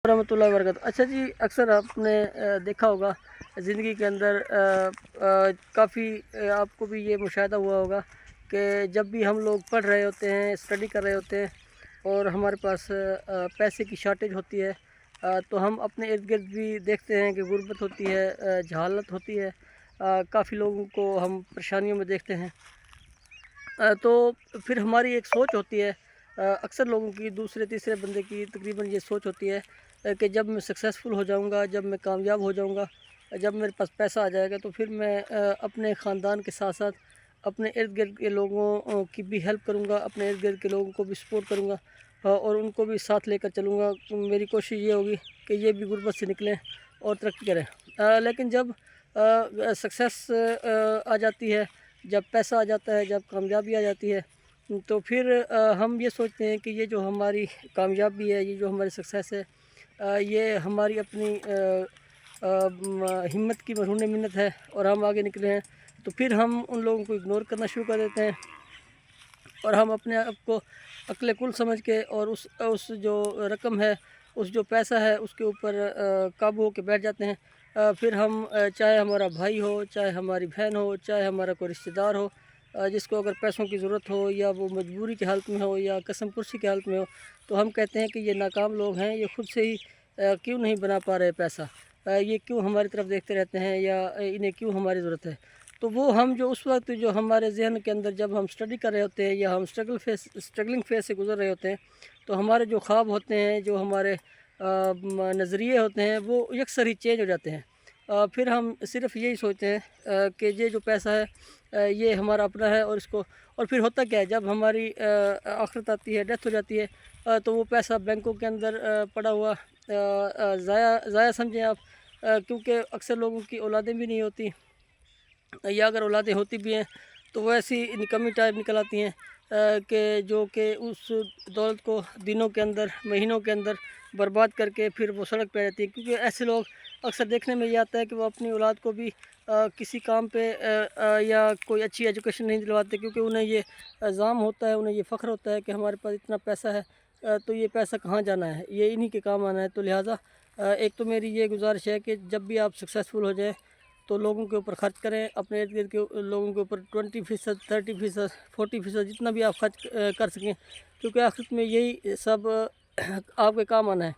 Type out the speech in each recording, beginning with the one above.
रहमतुल्लाहि व बरकातहू। अच्छा जी, अक्सर आपने देखा होगा ज़िंदगी के अंदर काफ़ी आपको भी ये मुशाहिदा हुआ होगा कि जब भी हम लोग पढ़ रहे होते हैं, स्टडी कर रहे होते हैं और हमारे पास पैसे की शॉर्टेज होती है, तो हम अपने इर्द गिर्द भी देखते हैं कि गुर्बत होती है, जहालत होती है, काफ़ी लोगों को हम परेशानियों में देखते हैं। तो फिर हमारी एक सोच होती है, अक्सर लोगों की, दूसरे तीसरे बंदे की तकरीबन ये सोच होती है कि जब मैं सक्सेसफुल हो जाऊंगा, जब मैं कामयाब हो जाऊंगा, जब मेरे पास पैसा आ जाएगा तो फिर मैं अपने ख़ानदान के साथ साथ अपने इर्द गिर्द के लोगों की भी हेल्प करूंगा, अपने इर्द गिर्द के लोगों को भी सपोर्ट करूंगा, और उनको भी साथ लेकर चलूँगा। मेरी कोशिश ये होगी कि ये भी गुर्बत से निकलें और तरक्की करें। लेकिन जब सक्सेस आ जाती है, जब पैसा आ जाता है, जब कामयाबी आ जाती है, तो फिर हम ये सोचते हैं कि ये जो हमारी कामयाबी है, ये जो हमारी सक्सेस है, ये हमारी अपनी हिम्मत की मरहून मिन्नत है और हम आगे निकले हैं। तो फिर हम उन लोगों को इग्नोर करना शुरू कर देते हैं और हम अपने आप को अक्ल कुल समझ के और उस जो रकम है, उस जो पैसा है, उसके ऊपर काबू होकर बैठ जाते हैं। फिर हम चाहे हमारा भाई हो, चाहे हमारी बहन हो, चाहे हमारा कोई रिश्तेदार हो, जिसको अगर पैसों की ज़रूरत हो या वो मजबूरी की हालत में हो या कसम पुर्सी की हालत में हो, तो हम कहते हैं कि ये नाकाम लोग हैं, ये ख़ुद से ही क्यों नहीं बना पा रहे पैसा, ये क्यों हमारी तरफ देखते रहते हैं, या इन्हें क्यों हमारी ज़रूरत है। तो वो हम जो उस वक्त जो हमारे जहन के अंदर जब हम स्टडी कर रहे होते हैं या हम स्ट्रगलिंग फेस से गुज़र रहे होते हैं, तो हमारे जो ख्वाब होते हैं, जो हमारे नज़रिए होते हैं, वो यकसर ही चेंज हो जाते हैं। फिर हम सिर्फ यही सोचते हैं कि ये जो पैसा है ये हमारा अपना है, और इसको, और फिर होता क्या है, जब हमारी आखिरत आती है, डेथ हो जाती है, तो वो पैसा बैंकों के अंदर पड़ा हुआ ज़ाया समझें आप, क्योंकि अक्सर लोगों की औलादें भी नहीं होती, या अगर औलादें होती भी हैं तो वो ऐसी निकम्मी टाइप निकल आती हैं कि उस दौलत को दिनों के अंदर, महीनों के अंदर बर्बाद करके फिर वो सड़क पे रहती है। क्योंकि ऐसे लोग अक्सर देखने में ये आता है कि वो अपनी औलाद को भी किसी काम पे या कोई अच्छी एजुकेशन नहीं दिलवाते, क्योंकि उन्हें ये इल्ज़ाम होता है, उन्हें ये फ़ख्र होता है कि हमारे पास इतना पैसा है, तो ये पैसा कहाँ जाना है, ये इन्हीं के काम आना है। तो लिहाजा एक तो मेरी ये गुजारिश है कि जब भी आप सक्सेसफुल हो जाएँ तो लोगों के ऊपर खर्च करें, अपने इर्द गिर्द के लोगों के ऊपर 20%, 30%, 40% जितना भी आप खर्च कर सकें, क्योंकि आखिर में यही सब आपके काम आना है।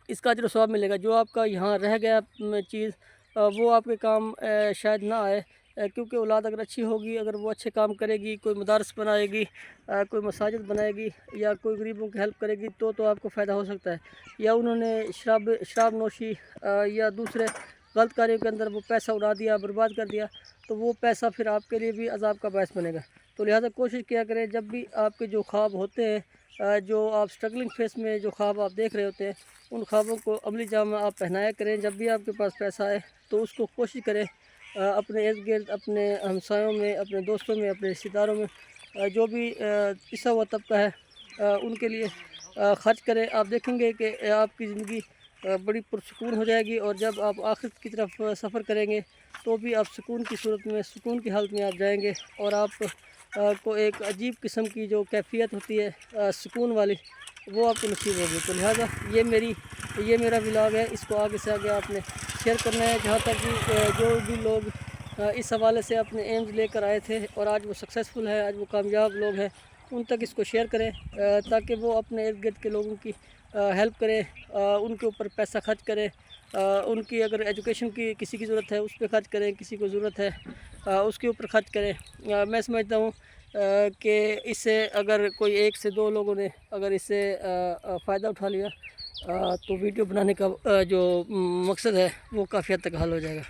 इसका अजर सवाब मिलेगा। जो आपका यहाँ रह गया चीज़, वो आपके काम शायद ना आए, क्योंकि औलाद अगर अच्छी होगी, अगर वो अच्छे काम करेगी, कोई मदारस बनाएगी, कोई मसाजिद बनाएगी, या कोई गरीबों की हेल्प करेगी, तो आपको फ़ायदा हो सकता है। या उन्होंने शराब नोशी या दूसरे गलत कार्यों के अंदर वो पैसा उड़ा दिया, बर्बाद कर दिया, तो वो पैसा फिर आपके लिए भी अज़ाब का बायस बनेगा। तो लिहाजा कोशिश किया करें, जब भी आपके जो ख्वाब होते हैं, जो आप स्ट्रगलिंग फेस में जो ख्वाब आप देख रहे होते हैं, उन ख्वाबों को अमली जामा आप पहनाया करें। जब भी आपके पास पैसा आए तो उसको कोशिश करें अपने इर्द गिर्द, अपने हमसायों में, अपने दोस्तों में, अपने रिश्तेदारों में, जो भी पिसा हुआ तबका है, उनके लिए ख़र्च करें। आप देखेंगे कि आपकी ज़िंदगी बड़ी पुरसुकून हो जाएगी, और जब आप आखिरत की तरफ सफ़र करेंगे तो भी आप सुकून की सूरत में, सुकून की हालत में आप जाएंगे, और आप को एक अजीब किस्म की जो कैफियत होती है सुकून वाली, वो आपको नसीब होगी। तो लिहाजा ये मेरा व्लॉग है, इसको आगे से आगे आपने शेयर करना है। जहाँ तक कि जो भी लोग इस हवाले से अपने एम्स लेकर आए थे और आज वो सक्सेसफुल है, आज वो कामयाब लोग हैं, उन तक इसको शेयर करें, ताकि वो अपने इर्द गिर्द के लोगों की हेल्प करें, उनके ऊपर पैसा खर्च करें, उनकी अगर एजुकेशन की किसी की ज़रूरत है उस पर खर्च करें, किसी को ज़रूरत है उसके ऊपर खर्च करें। मैं समझता हूँ कि इससे अगर कोई 1 से 2 लोगों ने अगर इससे फ़ायदा उठा लिया, तो वीडियो बनाने का जो मकसद है वो काफ़ी हद तक हल हो जाएगा।